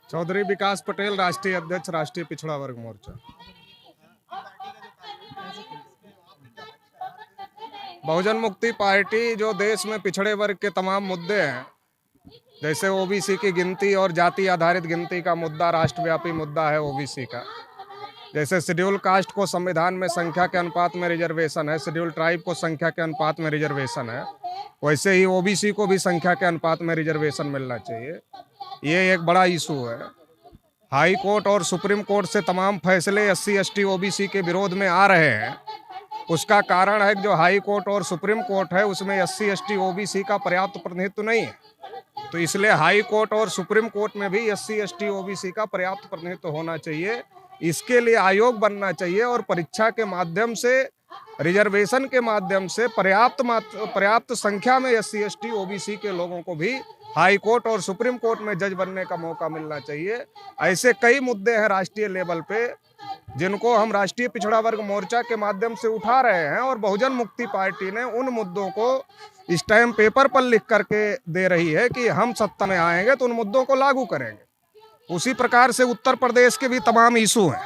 चौधरी विकास पटेल, राष्ट्रीय अध्यक्ष, राष्ट्रीय पिछड़ा वर्ग मोर्चा। बहुजन मुक्ति पार्टी जो देश में पिछड़े वर्ग के तमाम मुद्दे हैं, जैसे ओबीसी की गिनती और जाति आधारित गिनती का मुद्दा राष्ट्रव्यापी मुद्दा है ओबीसी का। जैसे शेड्यूल कास्ट को संविधान में संख्या के अनुपात में रिजर्वेशन है, शेड्यूल ट्राइब को संख्या के अनुपात में रिजर्वेशन है, वैसे ही ओबीसी को भी संख्या के अनुपात में रिजर्वेशन मिलना चाहिए। ये एक बड़ा इशू है। हाई कोर्ट और सुप्रीम कोर्ट से तमाम फैसले एससी एसटी ओबीसी के विरोध में आ रहे हैं। उसका कारण है कि जो हाई कोर्ट और सुप्रीम कोर्ट है उसमें एससी एसटी ओबीसी का पर्याप्त प्रतिनिधित्व नहीं है, तो इसलिए हाई कोर्ट और सुप्रीम कोर्ट में भी एससी एसटी ओबीसी का पर्याप्त प्रतिनिधित्व होना चाहिए। इसके लिए आयोग बनना चाहिए और परीक्षा के माध्यम से, रिजर्वेशन के माध्यम से पर्याप्त संख्या में एससी एसटी ओबीसी के लोगों को भी हाई कोर्ट और सुप्रीम कोर्ट में जज बनने का मौका मिलना चाहिए। ऐसे कई मुद्दे हैं राष्ट्रीय लेवल पे जिनको हम राष्ट्रीय पिछड़ा वर्ग मोर्चा के माध्यम से उठा रहे हैं, और बहुजन मुक्ति पार्टी ने उन मुद्दों को स्टैम्प पेपर पर लिख करके दे रही है कि हम सत्ता में आएंगे तो उन मुद्दों को लागू करेंगे। उसी प्रकार से उत्तर प्रदेश के भी तमाम इशू हैं।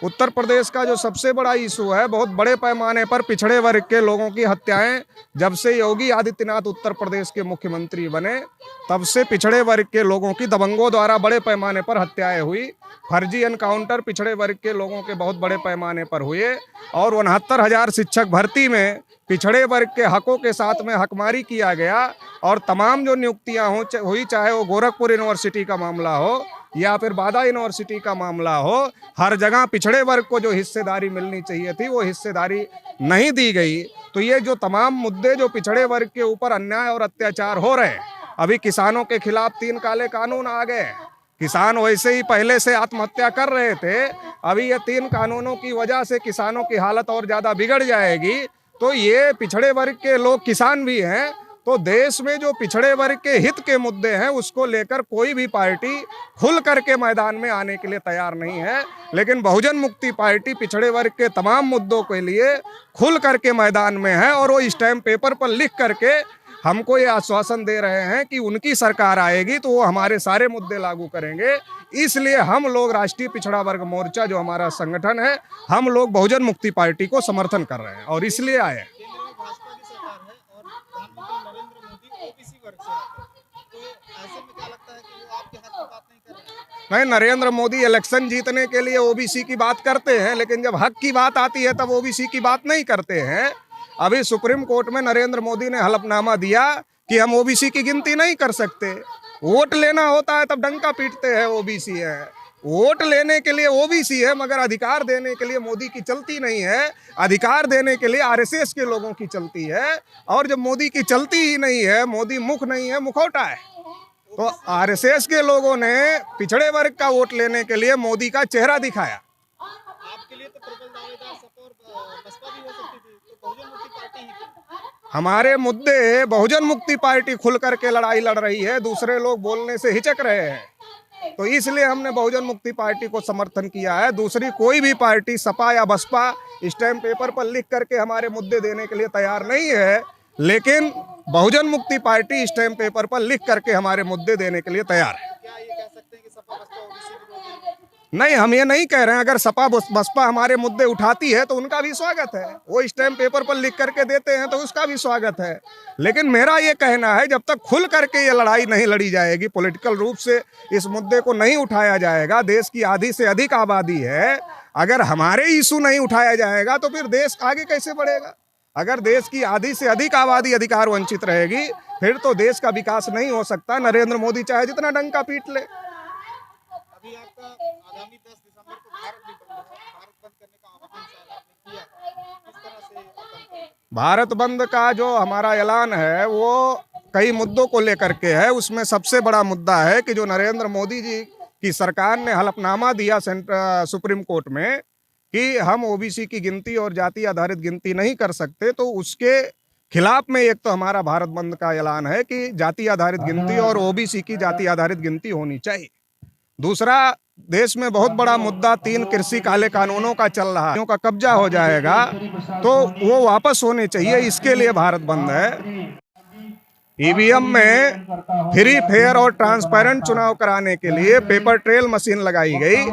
उत्तर प्रदेश का जो सबसे बड़ा इशू है, बहुत बड़े पैमाने पर पिछड़े वर्ग के लोगों की हत्याएं, जब से योगी आदित्यनाथ उत्तर प्रदेश के मुख्यमंत्री बने तब से पिछड़े वर्ग के लोगों की दबंगों द्वारा बड़े पैमाने पर हत्याएं हुई। फर्जी एनकाउंटर पिछड़े वर्ग के लोगों के बहुत बड़े पैमाने पर हुए, और 69,000 शिक्षक भर्ती में पिछड़े वर्ग के हकों के साथ में हकमारी किया गया। और तमाम जो नियुक्तियां हुई, चाहे वो गोरखपुर यूनिवर्सिटी का मामला हो या फिर बादा यूनिवर्सिटी का मामला हो, हर जगह पिछड़े वर्ग को जो हिस्सेदारी मिलनी चाहिए थी वो हिस्सेदारी नहीं दी गई। तो ये जो तमाम मुद्दे जो पिछड़े वर्ग के ऊपर अन्याय और अत्याचार हो रहे हैं, अभी किसानों के खिलाफ 3 काले कानून आ गए। किसान वैसे ही पहले से आत्महत्या कर रहे थे, अभी ये 3 कानूनों की वजह से किसानों की हालत और ज़्यादा बिगड़ जाएगी। तो ये पिछड़े वर्ग के लोग किसान भी हैं, तो देश में जो पिछड़े वर्ग के हित के मुद्दे हैं उसको लेकर कोई भी पार्टी खुल करके मैदान में आने के लिए तैयार नहीं है। लेकिन बहुजन मुक्ति पार्टी पिछड़े वर्ग के तमाम मुद्दों के लिए खुल करके मैदान में है, और वो स्टैम्प पेपर पर लिख करके हमको ये आश्वासन दे रहे हैं कि उनकी सरकार आएगी तो वो हमारे सारे मुद्दे लागू करेंगे। इसलिए हम लोग राष्ट्रीय पिछड़ा वर्ग मोर्चा जो हमारा संगठन है, हम लोग बहुजन मुक्ति पार्टी को समर्थन कर रहे हैं और इसलिए आए हैं। नहीं, नरेंद्र मोदी इलेक्शन जीतने के लिए ओबीसी की बात करते हैं, लेकिन जब हक की बात आती है तब ओबीसी की बात नहीं करते हैं। अभी सुप्रीम कोर्ट में नरेंद्र मोदी ने हलफनामा दिया कि हम ओबीसी की गिनती नहीं कर सकते। वोट लेना होता है तब डंका पीटते हैं ओबीसी है। वोट लेने के लिए ओबीसी है, मगर अधिकार देने के लिए मोदी की चलती नहीं है। अधिकार देने के लिए आरएसएस के लोगों की चलती है, और जब मोदी की चलती ही नहीं है, मोदी मुख नहीं है, मुखौटा है, तो आरएसएस के लोगों ने पिछड़े वर्ग का वोट लेने के लिए मोदी का चेहरा दिखाया। आपके लिए तो प्रबल दावेदार सपा और बसपा भी हो सकती थी, तो बहुजन मुक्ति पार्टी ही क्यों? हमारे मुद्दे बहुजन मुक्ति पार्टी खुल करके लड़ाई लड़ रही है, दूसरे लोग बोलने से हिचक रहे हैं, तो इसलिए हमने बहुजन मुक्ति पार्टी को समर्थन किया है। दूसरी कोई भी पार्टी सपा या बसपा स्टैम्प पेपर पर लिख करके हमारे मुद्दे देने के लिए तैयार नहीं है, लेकिन बहुजन मुक्ति पार्टी स्टैम्प पेपर पर लिख करके हमारे मुद्दे देने के लिए तैयार है। क्या ये कह सकते हैं कि सपा बसपा ओबीसी विरोधी है? नहीं, हम ये नहीं कह रहे हैं। अगर सपा बसपा हमारे मुद्दे उठाती है तो उनका भी स्वागत है, वो स्टैम्प पेपर पर लिख करके देते हैं तो उसका भी स्वागत है। लेकिन मेरा ये कहना है, जब तक खुल करके ये लड़ाई नहीं लड़ी जाएगी, पॉलिटिकल रूप से इस मुद्दे को नहीं उठाया जाएगा, देश की आधी से अधिक आबादी है, अगर हमारे इशू नहीं उठाया जाएगा तो फिर देश आगे कैसे बढ़ेगा? अगर देश की आधी से अधिक आबादी अधिकार वंचित रहेगी, फिर तो देश का विकास नहीं हो सकता। नरेंद्र मोदी चाहे जितना डंका पीट ले। अभी आपका आगामी 10 दिसंबर को भारत बंद करने का आह्वान आपने किया, किस तरह से बंद करेंगे? भारत बंद का जो हमारा ऐलान है वो कई मुद्दों को लेकर के है। उसमें सबसे बड़ा मुद्दा है कि जो नरेंद्र मोदी जी की सरकार ने हलफनामा दिया सुप्रीम कोर्ट में कि हम ओबीसी की गिनती और जाति आधारित गिनती नहीं कर सकते, तो उसके खिलाफ में एक तो हमारा भारत बंद का ऐलान है कि जाति आधारित गिनती और ओबीसी की जाति आधारित गिनती होनी चाहिए। दूसरा, देश में बहुत बड़ा मुद्दा 3 कृषि काले कानूनों का चल रहा है, का कब्जा हो जाएगा तो वो वापस होने चाहिए, इसके लिए भारत बंद है। ईवीएम में फ्री फेयर और ट्रांसपेरेंट चुनाव कराने के लिए पेपर ट्रेल मशीन लगाई गई,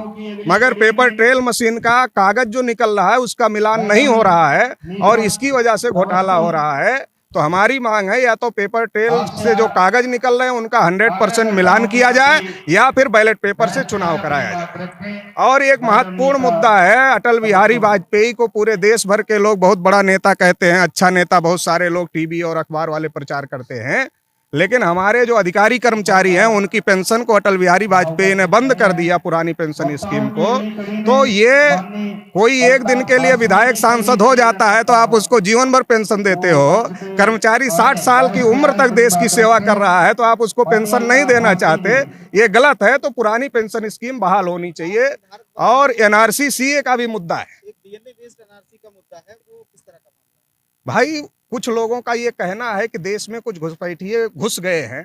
मगर पेपर ट्रेल मशीन का कागज जो निकल रहा है उसका मिलान नहीं हो रहा है और इसकी वजह से घोटाला हो रहा है। तो हमारी मांग है या तो पेपर ट्रेल से जो कागज निकल रहे हैं उनका 100% मिलान किया जाए या फिर बैलेट पेपर से चुनाव कराया जाए। और एक महत्वपूर्ण मुद्दा है, अटल बिहारी वाजपेयी को पूरे देश भर के लोग बहुत बड़ा नेता कहते हैं, अच्छा नेता, बहुत सारे लोग टीवी और अखबार वाले प्रचार करते हैं, लेकिन हमारे जो अधिकारी कर्मचारी हैं उनकी पेंशन को अटल बिहारी वाजपेयी ने बंद कर दिया, पुरानी पेंशन स्कीम को। तो ये कोई एक दिन के लिए विधायक सांसद हो जाता है तो आप उसको जीवन भर पेंशन देते हो, कर्मचारी 60 साल की उम्र तक देश की सेवा कर रहा है तो आप उसको पेंशन नहीं देना चाहते, ये गलत है। तो पुरानी पेंशन स्कीम बहाल होनी चाहिए। और एनआरसी सीए का भी मुद्दा है। एक डीएनए बेस्ड एनआरसी का मुद्दा है, वो किस तरह का मामला है? भाई कुछ लोगों का ये कहना है कि देश में कुछ घुसपैठिए घुस गए हैं,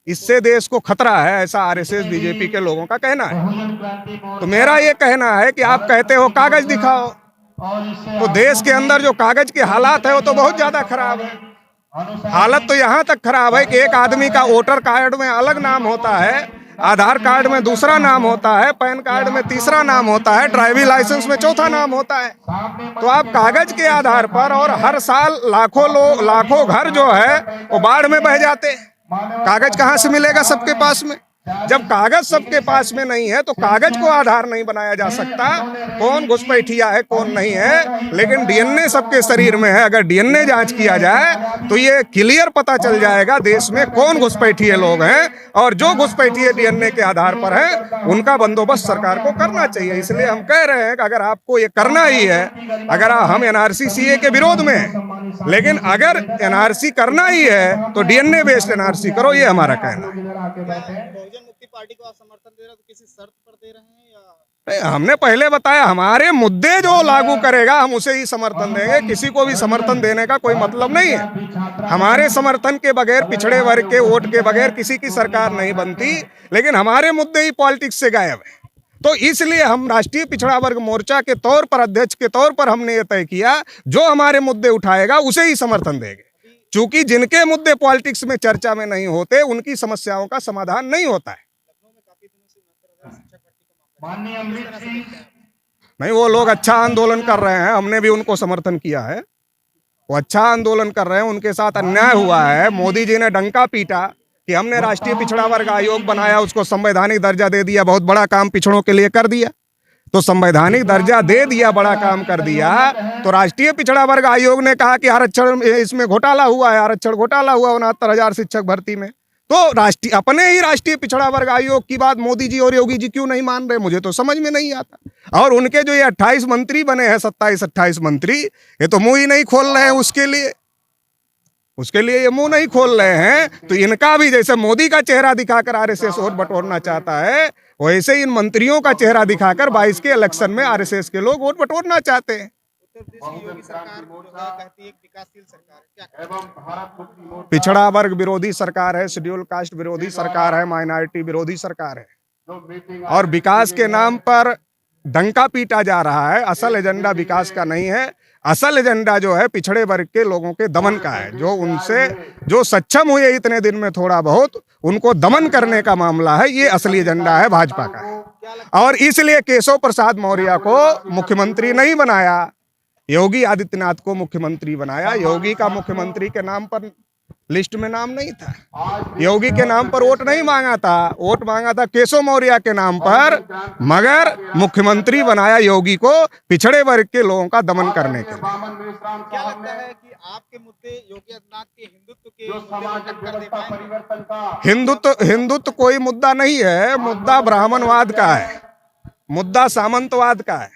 इससे देश को खतरा है, ऐसा आरएसएस बीजेपी के लोगों का कहना है। तो मेरा ये कहना है कि आप कहते हो कागज दिखाओ, तो देश के अंदर जो कागज के हालात है वो तो बहुत ज्यादा खराब है। हालत तो यहाँ तक खराब है कि एक आदमी का वोटर कार्ड में अलग नाम होता है, आधार कार्ड में दूसरा नाम होता है, पैन कार्ड में तीसरा नाम होता है, ड्राइविंग लाइसेंस में चौथा नाम होता है। तो आप कागज के आधार पर, और हर साल लाखों घर जो है वो बाढ़ में बह जाते हैं। कागज कहाँ से मिलेगा सबके पास में? जब कागज सबके पास में नहीं है तो कागज को आधार नहीं बनाया जा सकता कौन घुसपैठिया है कौन नहीं है। लेकिन डीएनए सबके शरीर में है, अगर डीएनए जांच किया जाए तो ये क्लियर पता चल जाएगा देश में कौन घुसपैठिए लोग हैं, और जो घुसपैठिए डीएनए के आधार पर है उनका बंदोबस्त सरकार को करना चाहिए। इसलिए हम कह रहे हैं कि अगर आपको ये करना ही है, अगर हम एनआरसी सीए के विरोध में हैं, लेकिन अगर एनआरसी करना ही है तो डीएनए बेस्ड एनआरसी करो, ये हमारा कहना है। बहुजन मुक्ति पार्टी को आप समर्थन दे रहे हो तो किसी शर्त पर दे रहे हैं या? नहीं, हमने पहले बताया हमारे मुद्दे जो लागू करेगा हम उसे ही समर्थन देंगे, किसी को भी समर्थन देने का कोई मतलब नहीं है। हमारे समर्थन के बगैर, पिछड़े वर्ग के वोट के बगैर किसी की सरकार नहीं बनती, लेकिन हमारे मुद्दे ही पॉलिटिक्स से गायब है। तो इसलिए हम राष्ट्रीय पिछड़ा वर्ग मोर्चा के तौर पर, अध्यक्ष के तौर पर हमने ये तय किया जो हमारे मुद्दे उठाएगा उसे ही समर्थन देंगे, क्योंकि जिनके मुद्दे पॉलिटिक्स में चर्चा में नहीं होते उनकी समस्याओं का समाधान नहीं होता है। नहीं, वो लोग अच्छा आंदोलन कर रहे हैं, हमने भी उनको समर्थन किया है, वो अच्छा आंदोलन कर रहे हैं। उनके साथ अन्याय हुआ है, मोदी जी ने डंका पीटा कि हमने राष्ट्रीय पिछड़ा वर्ग आयोग बनाया, उसको संवैधानिक दर्जा दे दिया, बहुत बड़ा काम पिछड़ों के लिए कर दिया। तो संवैधानिक दर्जा दे दिया, बड़ा काम कर दिया, तो राष्ट्रीय पिछड़ा वर्ग आयोग ने कहा कि आरक्षण इसमें घोटाला हुआ है, आरक्षण घोटाला हुआ 69,000 शिक्षक भर्ती में। तो अपने ही राष्ट्रीय पिछड़ा वर्ग आयोग की बात मोदी जी और योगी जी क्यों नहीं मान रहे, मुझे तो समझ में नहीं आता। और उनके जो ये 28 मंत्री बने हैं, 27-28 मंत्री, ये तो मुंह ही नहीं खोल रहे हैं उसके लिए ये मुंह नहीं खोल रहे हैं। तो इनका भी जैसे मोदी का चेहरा दिखाकर आरएसएस वोट बटोरना चाहता है, वैसे इन मंत्रियों का चेहरा दिखाकर 22 के इलेक्शन में आरएसएस के लोग वोट बटोरना चाहते हैं। उत्तर प्रदेश की योगी सरकार जो है कहती है एक विकासशील सरकार है, क्या? पिछड़ा वर्ग विरोधी सरकार है, शेड्यूल कास्ट विरोधी सरकार है, माइनॉरिटी विरोधी सरकार है, और विकास के नाम पर डंका पीटा जा रहा है। असल एजेंडा विकास का नहीं है, असल एजेंडा जो है पिछड़े वर्ग के लोगों के दमन का है। जो उनसे जो सक्षम हुए इतने दिन में थोड़ा बहुत, उनको दमन करने का मामला है, ये असली एजेंडा है भाजपा का। और इसलिए केशव प्रसाद मौर्य को मुख्यमंत्री नहीं बनाया, योगी आदित्यनाथ को मुख्यमंत्री बनाया। योगी का मुख्यमंत्री के नाम पर लिस्ट में नाम नहीं था, योगी के नाम पर वोट नहीं मांगा था, वोट मांगा था केशव मौर्य के नाम पर, मगर मुख्यमंत्री बनाया योगी को पिछड़े वर्ग के लोगों का दमन करने के लिए। क्या लगता है कि आपके मुद्दे योगी आदित्यनाथ के हिंदुत्व के मुद्दे को टक्कर दे पाएंगे? हिंदुत्व कोई मुद्दा नहीं है, मुद्दा ब्राह्मणवाद का है, मुद्दा सामंतवाद का है।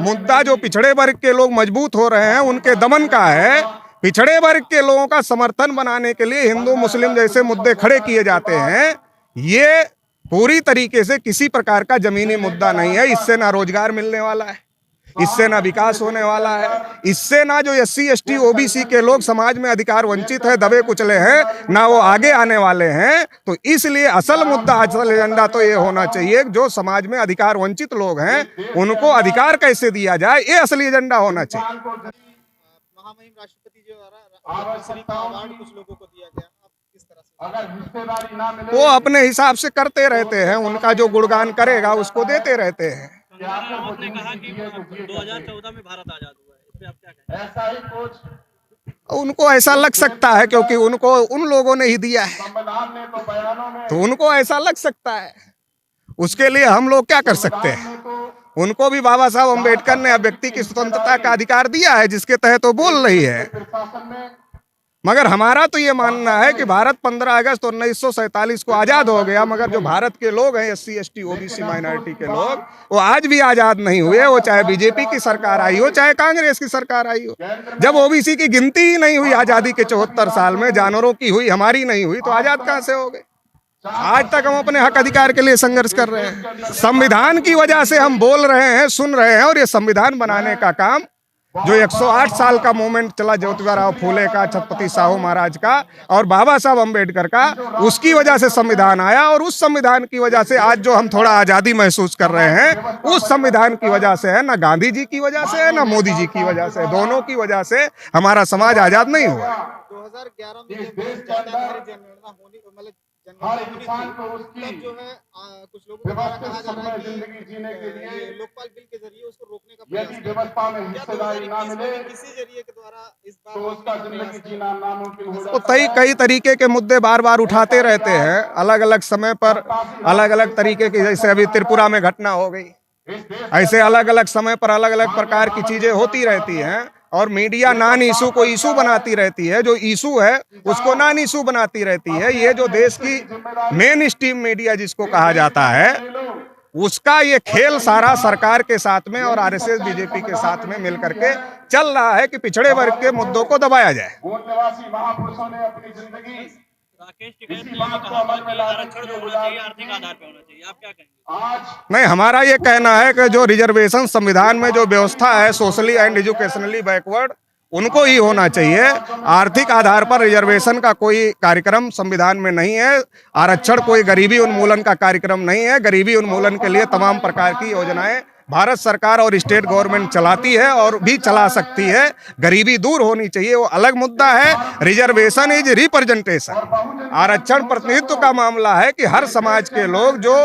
मुद्दा जो पिछड़े वर्ग के लोग मजबूत हो रहे हैं उनके दमन का है। पिछड़े वर्ग के लोगों का समर्थन बनाने के लिए हिंदू मुस्लिम जैसे मुद्दे खड़े किए जाते हैं, ये पूरी तरीके से किसी प्रकार का जमीनी मुद्दा नहीं है। इससे ना रोजगार मिलने वाला है, इससे ना विकास होने वाला है, इससे ना जो SC ST OBC के लोग समाज में अधिकार वंचित है, दबे कुचले हैं, ना वो आगे आने वाले हैं। तो इसलिए असल मुद्दा, असल एजेंडा तो ये होना चाहिए जो समाज में अधिकार वंचित लोग हैं उनको अधिकार कैसे दिया जाए, ये असली एजेंडा होना चाहिए। महामहिम राष्ट्रपति जी द्वारा पद्मश्री का अवार्ड कुछ लोगों को दिया गया, अगर हिस्सेदारी ना मिले वो अपने हिसाब से करते रहते हैं, उनका जो गुणगान करेगा उसको देते रहते हैं। कंगना रनावत ने कहा कि 2014 में भारत आजाद हुआ है, इस पे आप क्या कहेंगे? ऐसा ही कुछ उनको ऐसा लग सकता है क्योंकि उनको उन लोगों ने ही दिया है, संविधान ने तो बयानों में तो उनको ऐसा लग सकता है। उसके लिए हम लोग क्या कर सकते हैं? ने तो उनको भी बाबा साहब अम्बेडकर ने व्यक्ति की स्वतंत्रता का अधिकार दिया है, जिसके तहत वो बोल रही है। प्रशासन में मगर हमारा तो ये मानना है कि भारत 15 अगस्त 1947 को आज़ाद हो गया, मगर जो भारत के लोग हैं SC ST OBC माइनॉरिटी के लोग, वो आज भी आज़ाद नहीं हुए। वो चाहे बीजेपी की सरकार आई हो, चाहे कांग्रेस की सरकार आई हो। जब OBC की गिनती ही नहीं हुई आज़ादी के 74 साल में, जानवरों की हुई, हमारी नहीं हुई, तो आज़ाद कहाँ से हो गए? आज तक हम अपने हक अधिकार के लिए संघर्ष कर रहे हैं। संविधान की वजह से हम बोल रहे हैं, सुन रहे हैं, और ये संविधान बनाने का काम जो 108 साल का मूवमेंट चला ज्योतिबा फूले का, छत्रपति साहू महाराज का और बाबा साहब अम्बेडकर का, उसकी वजह से संविधान आया। और उस संविधान की वजह से आज जो हम थोड़ा आज़ादी महसूस कर रहे हैं, उस संविधान की वजह से है, ना गांधी जी की वजह से है, ना मोदी जी की वजह से, दोनों की वजह से हमारा समाज आज़ाद नहीं हुआ। 2011 में जब ज्यादा जनगणना होनी मतलब जनगणना होनी थी, तब जो है कुछ लोगों के द्वारा कहा जा रहा है कि ये लोकपाल बिल के जरिए उसको रोकने का प्रयास यदि किया। व्यवस्था में क्या हिस्सेदारी ना 2021 मिले में किसी जरिए के द्वारा इस बार तो उसका जिंदगी जीना नामुमकिन हो तो जाता है। कई तरीके के मुद्दे बार बार उठाते रहते हैं, अलग अलग समय पर अलग अलग तरीके की, जैसे अभी त्रिपुरा में घटना हो गई, ऐसे अलग अलग समय पर अलग अलग प्रकार की चीजें होती रहती हैं। और मीडिया नॉन इशू को इशू बनाती रहती है, जो इशू है उसको नॉन इशू बनाती रहती है। ये जो देश की मेन स्ट्रीम मीडिया जिसको कहा जाता है, उसका ये खेल सारा सरकार के साथ में और RSS BJP के साथ में मिल करके चल रहा है कि पिछड़े वर्ग के मुद्दों को दबाया जाए। गोंड निवासी महापुरुषों ने अपनी जिंदगी राकेश टिकैत ने भी कहा था कि आरक्षण जो होना चाहिए आर्थिक आधार पे होना चाहिए, आप क्या कहेंगे? आज नहीं, हमारा ये कहना है कि जो रिजर्वेशन संविधान में जो व्यवस्था है, सोशली एंड एजुकेशनली बैकवर्ड, उनको ही होना चाहिए। आर्थिक आधार पर रिजर्वेशन का कोई कार्यक्रम संविधान में नहीं है। आरक्षण कोई गरीबी उन्मूलन का कार्यक्रम नहीं है। गरीबी उन्मूलन के लिए तमाम प्रकार की योजनाएं भारत सरकार और स्टेट गवर्नमेंट चलाती है और भी चला सकती है। गरीबी दूर होनी चाहिए, वो अलग मुद्दा है। रिजर्वेशन इज रिप्रेजेंटेशन, आरक्षण प्रतिनिधित्व का मामला है कि हर समाज के लोग जो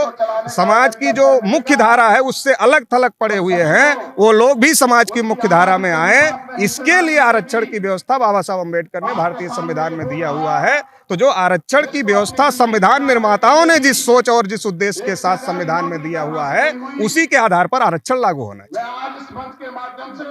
समाज की जो मुख्य धारा है उससे अलग थलग पड़े हुए हैं, वो लोग भी समाज की मुख्य धारा में आए। इसके लिए आरक्षण की व्यवस्था बाबा साहब अम्बेडकर ने भारतीय संविधान में दिया हुआ है। तो जो आरक्षण की व्यवस्था संविधान निर्माताओं ने जिस सोच और जिस उद्देश्य के साथ संविधान में दिया हुआ है, उसी के आधार पर आरक्षण लागू होना चाहिए। मैं आज इस मंच के माध्यम से